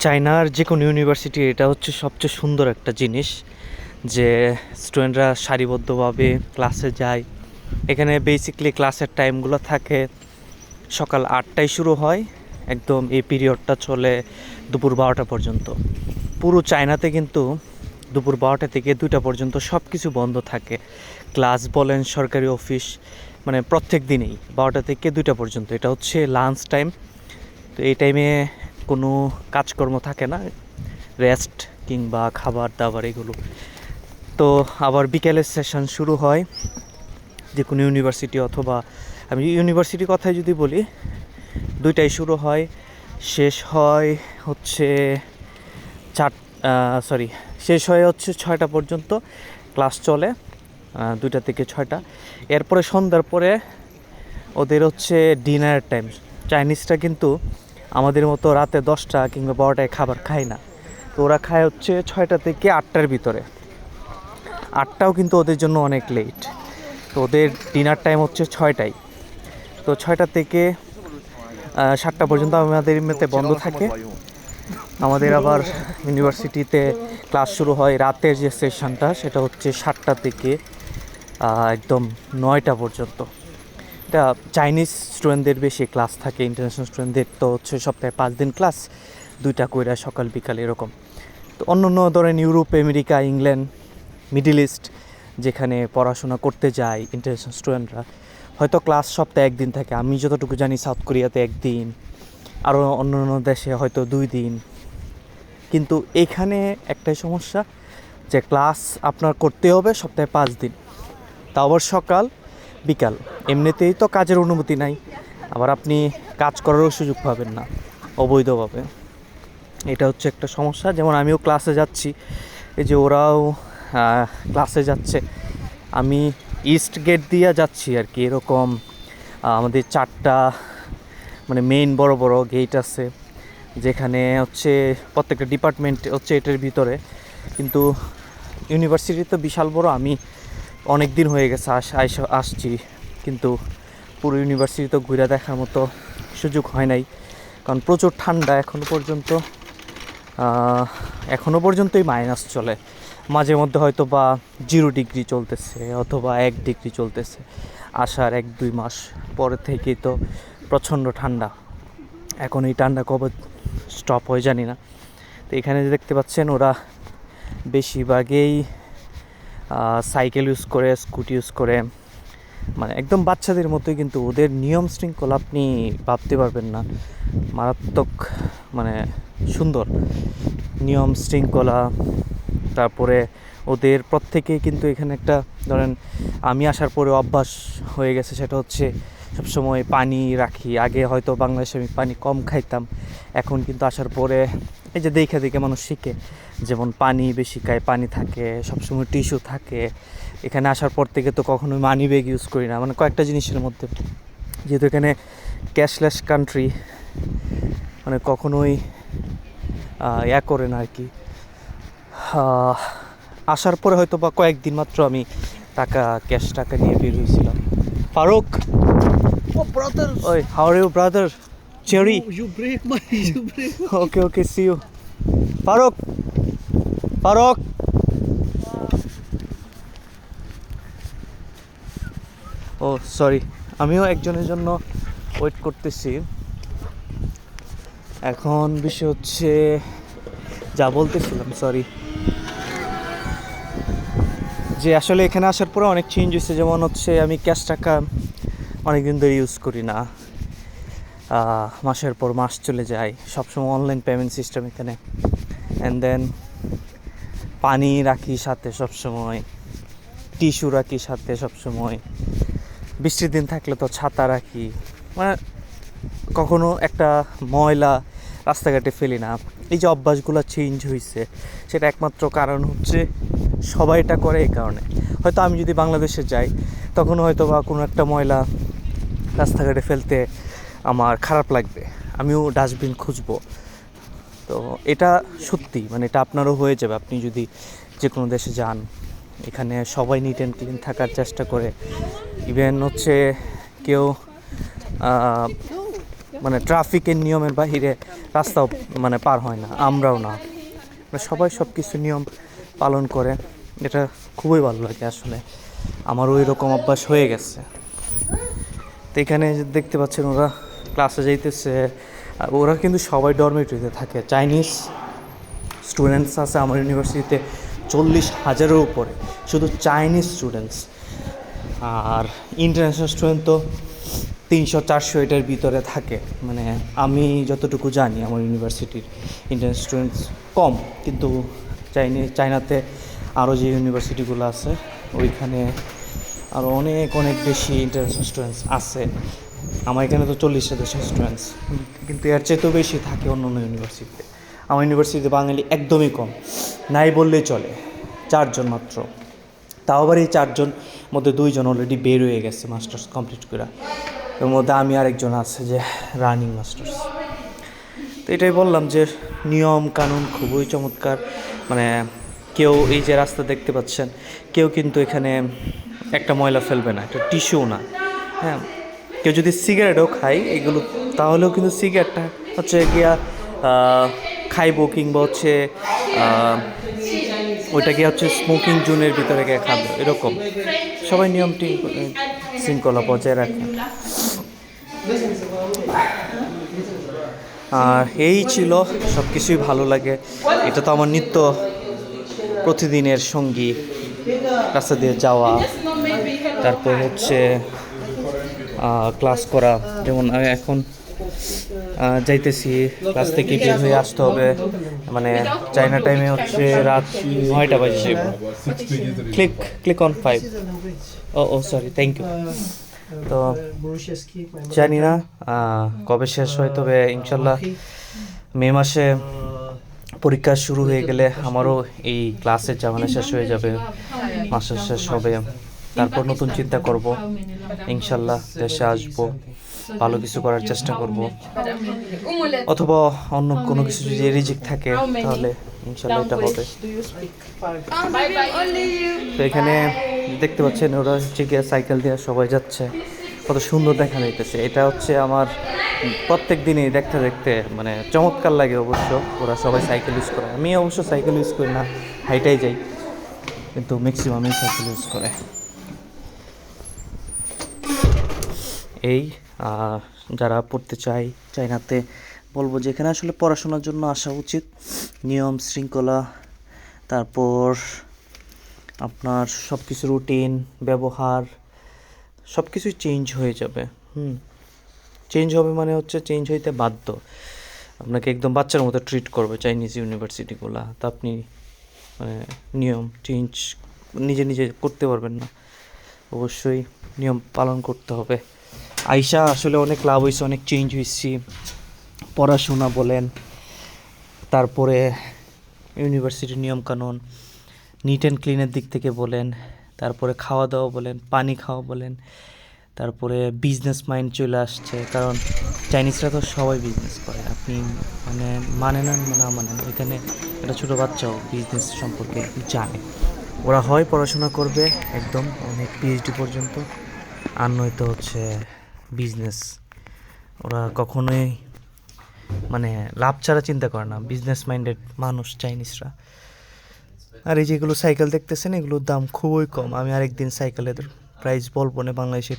চায়নার যে কোনো ইউনিভার্সিটি এটা হচ্ছে সবচেয়ে সুন্দর একটা জিনিস যে স্টুডেন্টরা সারিবদ্ধভাবে ক্লাসে যায়। এখানে বেসিকলি ক্লাসের টাইমগুলো থাকে সকাল 8টায় শুরু হয়, একদম এই পিরিয়ডটা চলে দুপুর 12টা পর্যন্ত। পুরো চায়নাতে কিন্তু দুপুর 12টা থেকে 2টা পর্যন্ত সব কিছু বন্ধ থাকে। ক্লাস বলেন, সরকারি অফিস, মানে প্রত্যেক দিনেই 12টা থেকে 2টা পর্যন্ত। এটা হচ্ছে লাঞ্চ টাইম। তো এই টাইমে কোনো কাজকর্ম থাকে না, রেস্ট কিংবা খাবার দাবার এগুলো। তো আবার বিকেলের সেশন শুরু হয় যে কোনো ইউনিভার্সিটি, অথবা আমি ইউনিভার্সিটির কথাই যদি বলি, 2টায় শুরু হয়, শেষ হয় হচ্ছে শেষ হয় হচ্ছে 6টা পর্যন্ত ক্লাস চলে, 2টা থেকে 6টা। এরপরে সন্ধ্যার পরে ওদের হচ্ছে ডিনার টাইম। চাইনিজটা কিন্তু আমাদের মতো রাতে 10টা কিংবা 12টায় খাবার খায় না। তো ওরা খায় হচ্ছে 6টা থেকে 8টার ভিতরে। 8টাও কিন্তু ওদের জন্য অনেক লেট। তো ওদের ডিনার টাইম হচ্ছে 6টায়। তো 6টা থেকে 7টা পর্যন্ত আমাদের এমনিতে বন্ধ থাকে। আমাদের আবার ইউনিভার্সিটিতে ক্লাস শুরু হয় রাতের যে সেশনটা, সেটা হচ্ছে 7টা থেকে একদম 9টা পর্যন্ত। এটা চাইনিজ স্টুডেন্টদের বেশি ক্লাস থাকে, ইন্টারন্যাশনাল স্টুডেন্টদের তো হচ্ছে সপ্তাহে 5 দিন ক্লাস, 2টা কইরা সকাল বিকাল এরকম। তো অন্য অন্য ধরেন Europe, America, England, middle east যেখানে পড়াশোনা করতে যায় ইন্টারন্যাশনাল স্টুডেন্টরা, হয়তো ক্লাস সপ্তাহে 1 দিন থাকে। আমি যতটুকু জানি সাউথ কোরিয়াতে 1 দিন, আরও অন্য অন্য দেশে হয়তো 2 দিন। কিন্তু এখানে একটাই সমস্যা যে ক্লাস আপনার করতে হবে সপ্তাহে 5 দিন, তাও আবার সকাল বিকাল। এমনিতেই তো কাজের অনুমতি নাই, আবার আপনি কাজ করারও সুযোগ পাবেন না অবৈধভাবে। এটা হচ্ছে একটা সমস্যা। যেমন আমিও ক্লাসে যাচ্ছি, এই যে ওরাও ক্লাসে যাচ্ছে, আমি ইস্ট গেট দিয়ে যাচ্ছি আর কি। এরকম আমাদের 4টা মানে মেইন বড় বড় গেট আছে, যেখানে হচ্ছে প্রত্যেকটা ডিপার্টমেন্ট হচ্ছে এটার ভিতরে। কিন্তু ইউনিভার্সিটি তো বিশাল বড়, আমি অনেক দিন হয়ে গেছে আসছি, কিন্তু পুরো ইউনিভার্সিটি তো ঘুরে দেখার মতো সুযোগ হয় নাই, কারণ প্রচুর ঠান্ডা। এখনও পর্যন্তই মাইনাস চলে, মাঝে মধ্যে হয়তো বা 0 ডিগ্রি চলতেছে অথবা 1 ডিগ্রি চলতেছে। আসার 1-2 মাস পরে থেকেই তো প্রচণ্ড ঠান্ডা। এখন এই ঠান্ডা কবে স্টপ হয় জানি না। তো এখানে যে দেখতে পাচ্ছেন, ওরা বেশিরভাগই সাইকেল ইউজ করে, স্কুটি ইউজ করে, মানে একদম বাচ্চাদের মতোই। কিন্তু ওদের নিয়ম শৃঙ্খলা আপনি ভাবতে পারবেন না, মারাত্মক, মানে সুন্দর নিয়ম শৃঙ্খলা। তারপরে ওদের প্রত্যেকেই কিন্তু এখানে একটা, ধরেন আমি আসার পরে অভ্যাস হয়ে গেছে, সেটা হচ্ছে সবসময় পানি রাখি। আগে হয়তো বাংলাদেশে আমি পানি কম খাইতাম, এখন কিন্তু আসার পরে এই যে দেখে দেখে মানুষ শিখে, যেমন পানি বেশি খায়, পানি থাকে সবসময়, টিস্যু থাকে। এখানে আসার পর থেকে তো কখনোই মানি ব্যাগ ইউজ করি না, মানে কয়েকটা জিনিসের মধ্যে, যেহেতু এখানে ক্যাশলেস কান্ট্রি, মানে কখনোই করে না আর কি। আসার পরে হয়তো বা কয়েকদিন মাত্র আমি ক্যাশ টাকা নিয়ে বের হয়েছিলাম। Faruk, Oh, brother! ওই how are you brother? Cherry, You break my. You break. Okay okay, see you. Faruk, Faruk, oh sorry, আমিও একজনের জন্য ওয়েট করতেছি। এখন বিষয় হচ্ছে, যা বলতেছিলাম, সরি, যে আসলে এখানে আসার পরে অনেক চেঞ্জ হয়েছে। যেমন হচ্ছে আমি ক্যাশ টাকা অনেক দিন ধরে ইউজ করি না, মাসের পর মাস চলে যায়, সবসময় অনলাইন পেমেন্ট সিস্টেম এখানে। অ্যান্ড দেন পানি রাখি সাথে সবসময়, টিস্যু রাখি সাথে সবসময়, বৃষ্টির দিন থাকলে তো ছাতা রাখি, মানে কখনো একটা ময়লা রাস্তাঘাটে ফেলি না। এই যে অভ্যাসগুলো চেঞ্জ হয়েছে, সেটা একমাত্র কারণ হচ্ছে সবাই এটা করে এই কারণে। হয়তো আমি যদি বাংলাদেশে যাই, তখন হয়তো বা কোনো একটা ময়লা রাস্তাঘাটে ফেলতে আমার খারাপ লাগবে, আমিও ডাস্টবিন খুঁজবো। তো এটা সত্যি, মানে এটা আপনারও হয়ে যাবে আপনি যদি যে কোনো দেশে যান। এখানে সবাই নিট অ্যান্ড ক্লিন থাকার চেষ্টা করে। ইভেন হচ্ছে কেউ মানে ট্রাফিকের নিয়মের বাহিরে রাস্তাও মানে পার হয় না, আমরাও না, মানে সবাই সব কিছু নিয়ম পালন করে। এটা খুবই ভালো লাগে আসলে, আমার ওই রকম অভ্যাস হয়ে গেছে। তো এখানে যে দেখতে পাচ্ছেন ওরা ক্লাসে যাইতেছে, আর ওরা কিন্তু সবাই ডরমেটরিতে থাকে। চাইনিজ স্টুডেন্টস আছে আমার ইউনিভার্সিটিতে 40,000-এর উপরে, শুধু চাইনিজ স্টুডেন্টস। আর ইন্টারন্যাশনাল স্টুডেন্ট তো 300-400 এটার ভিতরে থাকে। মানে আমি যতটুকু জানি আমার ইউনিভার্সিটির ইন্টারন্যাশনাল স্টুডেন্টস কম, কিন্তু চায়নাতে আরও যে ইউনিভার্সিটিগুলো আছে ওইখানে আরও অনেক অনেক বেশি ইন্টারন্যাশনাল স্টুডেন্টস আছে। আমার এখানে তো 40,000 স্টুডেন্টস, কিন্তু এর চেয়ে তো বেশি থাকে অন্য অন্য ইউনিভার্সিটিতে। আমার ইউনিভার্সিটিতে বাঙালি একদমই কম, নাই বললেই চলে, 4 জন মাত্র। তাও আবার এই 4 জন মধ্যে 2 জন অলরেডি বের হয়ে গেছে মাস্টার্স কমপ্লিট করে, এর মধ্যে আমি আরেকজন আছে যে রানিং মাস্টার্স। তো এটাই বললাম যে নিয়ম কানুন খুবই চমৎকার। মানে কেউ এই যে রাস্তা দেখতে পাচ্ছেন, কেউ কিন্তু এখানে একটা ময়লা ফেলবে না, এটা টিস্যু না। হ্যাঁ, কেউ যদি সিগারেটও খায় এগুলো, তাহলেও কিন্তু সিগারেটটা হচ্ছে গিয়া খাইবো, কিংবা হচ্ছে ওইটা গিয়ে হচ্ছে স্মোকিং জোনের ভিতরে গিয়ে খাবে, এরকম সবাই নিয়মটি শৃঙ্খলা বজায় রাখে। আর এই ছিল, সব কিছুই ভালো লাগে। এটা তো আমার নিত্য প্রতিদিনের সঙ্গী, রাস্তা দিয়ে যাওয়া, তারপর হচ্ছে ক্লাস করা। যেমন আমি এখন যাইতেছি, ক্লাস থেকে বের হয়ে আসতে হবে, মানে চাইনা টাইমে হচ্ছে রাত 9টা বাজে। Click on 5। Oh sorry, thank you. তো জানি না কবে শেষ হয়, তবে ইনশাল্লাহ মে মাসে পরীক্ষা শুরু হয়ে গেলে আমারও এই ক্লাসের ঝামেলা শেষ হয়ে যাবে, মাসের শেষ হবে। তারপর নতুন চিন্তা করব, ইনশাল্লাহ দেশে আসবো, ভালো কিছু করার চেষ্টা করব, অথবা অন্য কোনো কিছু যদি রিজিক থাকে তাহলে ইনশাল্লাহ এটা হবে। তো এখানে দেখতে পাচ্ছেন ওরা হচ্ছে গিয়ে সাইকেল দিয়ে সবাই যাচ্ছে, কত সুন্দর দেখা যাইতেছে। এটা হচ্ছে আমার প্রত্যেক দিনই দেখতে দেখতে মানে চমৎকার লাগে। অবশ্য ওরা সবাই সাইকেল ইউজ করে, আমি অবশ্য সাইকেল ইউজ করি না, হাইটাই যাই, কিন্তু ম্যাক্সিমামই সাইকেল ইউজ করে। এই যারা পড়তে চায় চায়নাতে, বলবো যে এখানে আসলে পড়াশোনার জন্য আসা উচিত। নিয়ম শৃঙ্খলা, তারপর আপনার সব কিছু রুটিন ব্যবহার সব কিছুই চেঞ্জ হয়ে যাবে। চেঞ্জ হবে মানে হচ্ছে চেঞ্জ হইতে বাধ্য, আপনাকে একদম বাচ্চার মতো ট্রিট করবে চাইনিজ ইউনিভার্সিটিগুলো। তো আপনি মানে নিয়ম চেঞ্জ নিজে নিজে করতে পারবেন না, অবশ্যই নিয়ম পালন করতে হবে। আইসা আসলে অনেক লাভ হয়েছে, অনেক চেঞ্জ হয়েছি, পড়াশোনা বলেন, তারপরে ইউনিভার্সিটির নিয়মকানুন, নিট অ্যান্ড ক্লিনের দিক থেকে বলেন, তারপরে খাওয়া দাওয়া বলেন, পানি খাওয়া বলেন, তারপরে বিজনেস মাইন্ড চলে আসছে। কারণ চাইনিজরা তো সবাই বিজনেস করে, আপনি মানে মানেন না মানেন, এখানে একটা ছোটো বাচ্চাও বিজনেস সম্পর্কে জানে। ওরা হয় পড়াশোনা করবে একদম অনেক পিএইচডি পর্যন্ত, আর নয়তো হচ্ছে বিজনেস। ওরা কখনোই মানে লাভ ছাড়া চিন্তা করে না, বিজনেস মাইন্ডেড মানুষ চাইনিজরা। আর এই যেগুলো সাইকেল দেখতেছেন এগুলোর দাম খুবই কম, আমি আরেকদিন সাইকেলের প্রাইস বলবো না বাংলাদেশে।